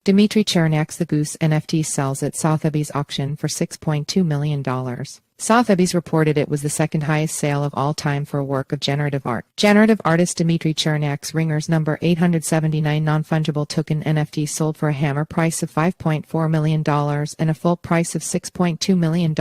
Dmitri Cherniak's The Goose NFT sells at Sotheby's auction for $6.2 million. Sotheby's reported it was the second highest sale of all time for a work of generative art. Generative artist Dmitri Cherniak's Ringers number 879 non-fungible token NFT sold for a hammer price of $5.4 million and a full price of $6.2 million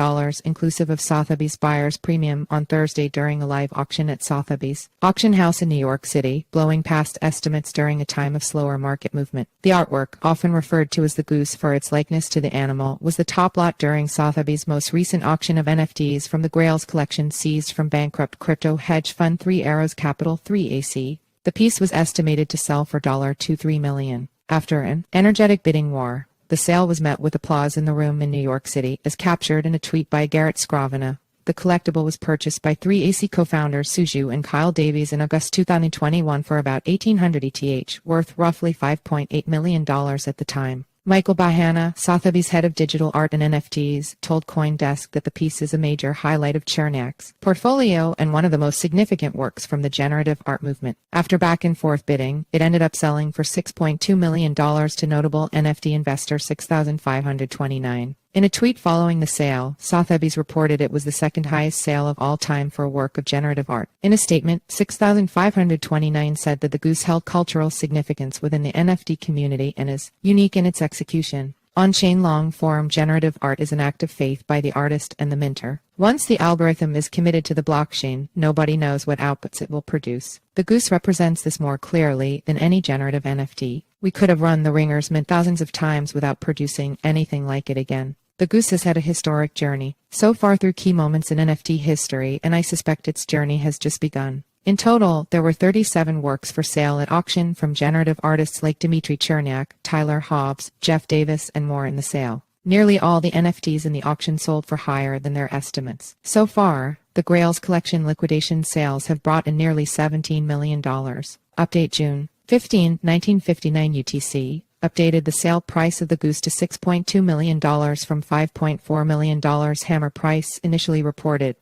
inclusive of Sotheby's buyer's premium on Thursday during a live auction at Sotheby's auction house in New York City, blowing past estimates during a time of slower market movement. The artwork, often referred to as the goose for its likeness to the animal, was the top lot during Sotheby's most recent auction of NFTs from the Grails collection seized from bankrupt crypto hedge fund 3 Arrows Capital 3 AC. The piece was estimated to sell for $23 million. After an energetic bidding war, the sale was met with applause in the room in New York City, as captured in a tweet by Garrett Skrovina. The collectible was purchased by 3AC co-founders Suju and Kyle Davies in August 2021 for about $1,800 ETH, worth roughly $5.8 million at the time. Michael Bahana, Sotheby's head of digital art and NFTs, told CoinDesk that the piece is a major highlight of Cherniak's portfolio and one of the most significant works from the generative art movement. After back-and-forth bidding, it ended up selling for $6.2 million to notable NFT investor 6,529. In a tweet following the sale, Sotheby's reported it was the second highest sale of all time for a work of generative art. In a statement, 6,529 said that the goose held cultural significance within the NFT community and is unique in its execution. On-chain long-form generative art is an act of faith by the artist and the minter. Once the algorithm is committed to the blockchain, nobody knows what outputs it will produce. The goose represents this more clearly than any generative NFT. We could have run the Ringers mint thousands of times without producing anything like it again. The goose has had a historic journey, so far through key moments in NFT history, and I suspect its journey has just begun. In total, there were 37 works for sale at auction from generative artists like Dmitri Cherniak, Tyler Hobbs, Jeff Davis, and more in the sale. Nearly all the NFTs in the auction sold for higher than their estimates. So far, the Grails collection liquidation sales have brought in nearly $17 million. Update June 15, 1959 UTC. Updated the sale price of the goose to $6.2 million from $5.4 million hammer price initially reported.